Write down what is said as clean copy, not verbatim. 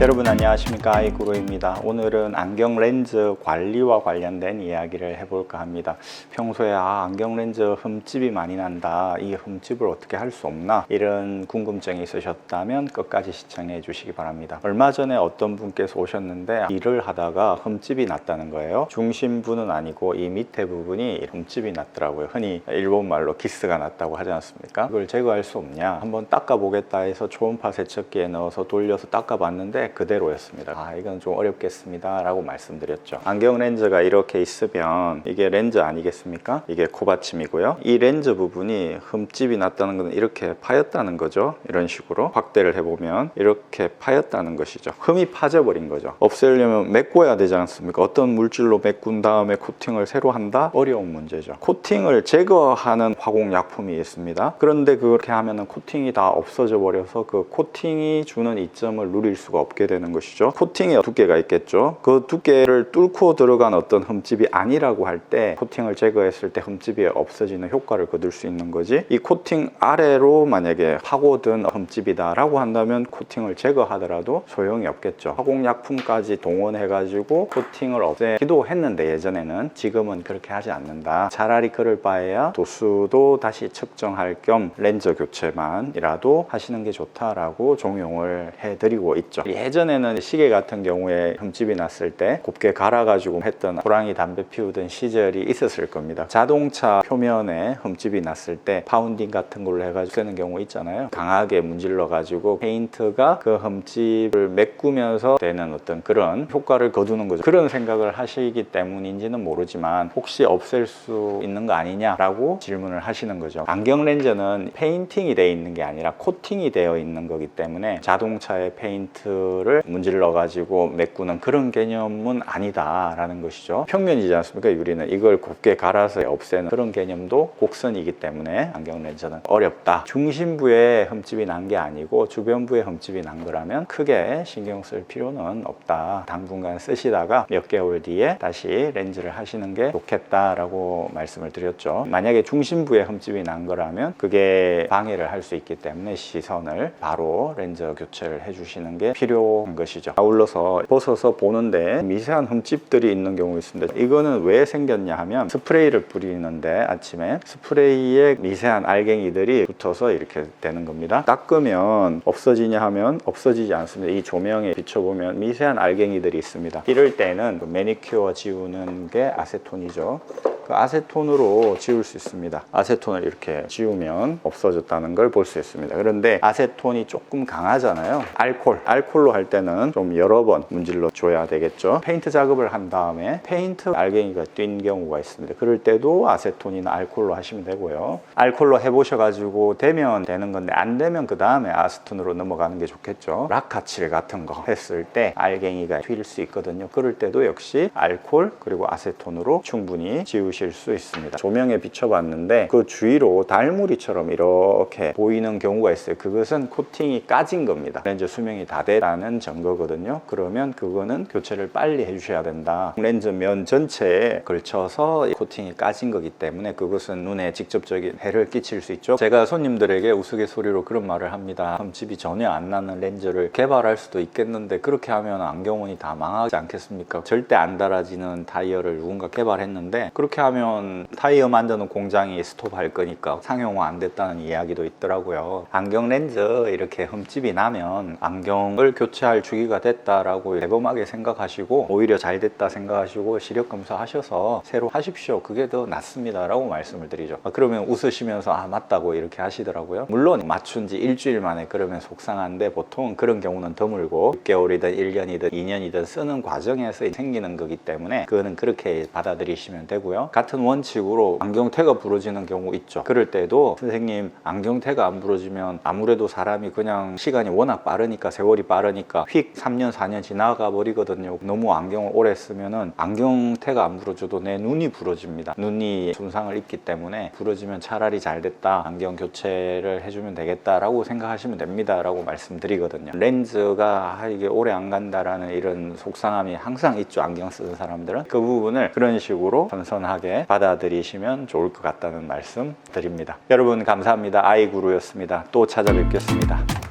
여러분 안녕하십니까, 아이구루입니다. 오늘은 안경 렌즈 관리와 관련된 이야기를 해볼까 합니다. 평소에 안경 렌즈 흠집이 많이 난다, 이 흠집을 어떻게 할 수 없나, 이런 궁금증이 있으셨다면 끝까지 시청해 주시기 바랍니다. 얼마 전에 어떤 분께서 오셨는데 일을 하다가 흠집이 났다는 거예요. 중심부는 아니고 이 밑에 부분이 흠집이 났더라고요. 흔히 일본말로 기스가 났다고 하지 않습니까? 그걸 제거할 수 없냐, 한번 닦아보겠다 해서 초음파 세척기에 넣어서 돌려서 닦아봤는데 그대로였습니다. 이건 좀 어렵겠습니다 라고 말씀드렸죠. 안경 렌즈가 이렇게 있으면 이게 렌즈 아니겠습니까? 이게 코받침이고요. 이 렌즈 부분이 흠집이 났다는 것은 이렇게 파였다는 거죠. 이런 식으로 확대를 해보면 이렇게 파였다는 것이죠. 흠이 파져버린 거죠. 없애려면 메꿔야 되지 않습니까? 어떤 물질로 메꾼 다음에 코팅을 새로 한다? 어려운 문제죠. 코팅을 제거하는 화공약품이 있습니다. 그런데 그렇게 하면은 코팅이 다 없어져 버려서 그 코팅이 주는 이점을 누릴 수가 없게 되는 것이죠. 코팅의 두께가 있겠죠. 그 두께를 뚫고 들어간 어떤 흠집이 아니라고 할 때 코팅을 제거했을 때 흠집이 없어지는 효과를 거둘 수 있는 거지, 이 코팅 아래로 만약에 파고든 흠집이다 라고 한다면 코팅을 제거하더라도 소용이 없겠죠. 화공약품까지 동원해 가지고 코팅을 없애기도 했는데 예전에는, 지금은 그렇게 하지 않는다. 차라리 그럴 바에야 도수도 다시 측정할 겸 렌즈 교체만이라도 하시는 게 좋다라고 종용을 해드리고 있죠. 예전에는 시계 같은 경우에 흠집이 났을 때 곱게 갈아가지고 했던, 호랑이 담배 피우던 시절이 있었을 겁니다. 자동차 표면에 흠집이 났을 때 파운딩 같은 걸로 해가지고 쓰는 경우 있잖아요. 강하게 문질러 가지고 페인트가 그 흠집을 메꾸면서 되는 어떤 그런 효과를 거두는 거죠. 그런 생각을 하시기 때문인지는 모르지만 혹시 없앨 수 있는 거 아니냐라고 질문을 하시는 거죠. 안경 렌즈는 페인팅이 되어 있는 게 아니라 코팅이 되어 있는 거기 때문에 자동차의 페인트를 문질러 가지고 메꾸는 그런 개념은 아니다라는 것이죠. 평면이지 않습니까? 유리는 이걸 곱게 갈아서 없애는 그런 개념도 곡선이기 때문에 안경 렌즈는 어렵다. 중심부에 흠집이 난 게 아니고 주변부에 흠집이 난 거라면 크게 신경 쓸 필요는 없다. 당분간 쓰시다가 몇 개월 뒤에 다시 렌즈를 하시는 게 좋겠다라고 말씀을 드렸죠. 만약에 중심부에 흠집이 난 거라면 그게 방해를 할 수 있기 때문에 시선을 바로 렌즈 교체를 해주시는 게 필요한 것이죠. 아울러서 벗어서 보는데 미세한 흠집들이 있는 경우가 있습니다. 이거는 왜 생겼냐 하면, 스프레이를 뿌리는데 아침에 스프레이에 미세한 알갱이들이 붙어서 이렇게 되는 겁니다. 닦으면 없어지냐 하면 없어지지 않습니다. 이 조명에 비춰보면 미세한 알갱이들이 있습니다. 이럴 때는 그 매니큐어 지우는 게 아세톤이죠. 그 아세톤으로 지울 수 있습니다. 아세톤을 이렇게 지우면 없어졌다는 걸 볼 수 있습니다. 그런데 아세톤이 조금 강하잖아요. 알콜로 할 때는 좀 여러 번 문질러 줘야 되겠죠. 페인트 작업을 한 다음에 페인트 알갱이가 뛴 경우가 있습니다. 그럴 때도 아세톤이나 알콜로 하시면 되고요. 알콜로 해보셔가지고 되면 되는 건데, 안 되면 그 다음에 아세톤으로 넘어가는 게 좋겠죠. 락카칠 같은 거 했을 때 알갱이가 튈 수 있거든요. 그럴 때도 역시 알콜 그리고 아세톤으로 충분히 지우실 수 있습니다. 조명에 비춰봤는데 그 주위로 달무리처럼 이렇게 보이는 경우가 있어요. 그것은 코팅이 까진 겁니다. 렌즈 수명이 다 됐다는 증거거든요. 그러면 그거는 교체를 빨리 해주셔야 된다. 렌즈 면 전체에 걸쳐서 코팅이 까진 거기 때문에 그것은 눈에 직접적인 해를 끼칠 수 있죠. 제가 손님들에게 우스갯소리로 그런 말을 합니다. 흠집이 전혀 안 나는 렌즈를 개발할 수도 있겠는데 그렇게 하면 안경원이 다 망하지 않겠습니까? 절대 안 닳아지는 타이어를 누군가 개발했는데 그렇게 하면 타이어 만드는 공장이 스톱할 거니까 상용화 안 됐다는 이야기도 있더라고요. 안경 렌즈 이렇게 흠집이 나면 안경을 교체할 주기가 됐다라고 대범하게 생각하시고 오히려 잘 됐다 생각하시고 시력 검사하셔서 새로 하십시오. 그게 더 낫습니다 라고 말씀을 드리죠. 그러면 웃으시면서 맞다고 이렇게 하시더라고요. 물론 맞춘 지 일주일 만에 그러면 속상한데 보통 그런 경우는 드물고 6개월이든 1년이든 2년이든 쓰는 과정에서 생기는 거기 때문에 그거는 그렇게 받아들이시면 되고요. 같은 원칙으로 안경테가 부러지는 경우 있죠. 그럴 때도 선생님, 안경테가 안 부러지면 아무래도 사람이 그냥 시간이 워낙 빠르니까, 세월이 빠르니까 휙 3년 4년 지나가 버리거든요. 너무 안경을 오래 쓰면은 안경테가 안 부러져도 내 눈이 부러집니다. 눈이 손상을 입기 때문에 부러지면 차라리 잘 됐다, 안경 교체를 해주면 되겠다라고 생각하시면 됩니다 라고 말씀드리거든요. 렌즈가 이게 오래 안 간다라는 이런 속상함이 항상 있죠. 안경 쓰는 사람들은 그 부분을 그런 식으로 선선하게 받아들이시면 좋을 것 같다는 말씀 드립니다. 여러분 감사합니다. 아이구루였습니다. 또 찾아뵙겠습니다.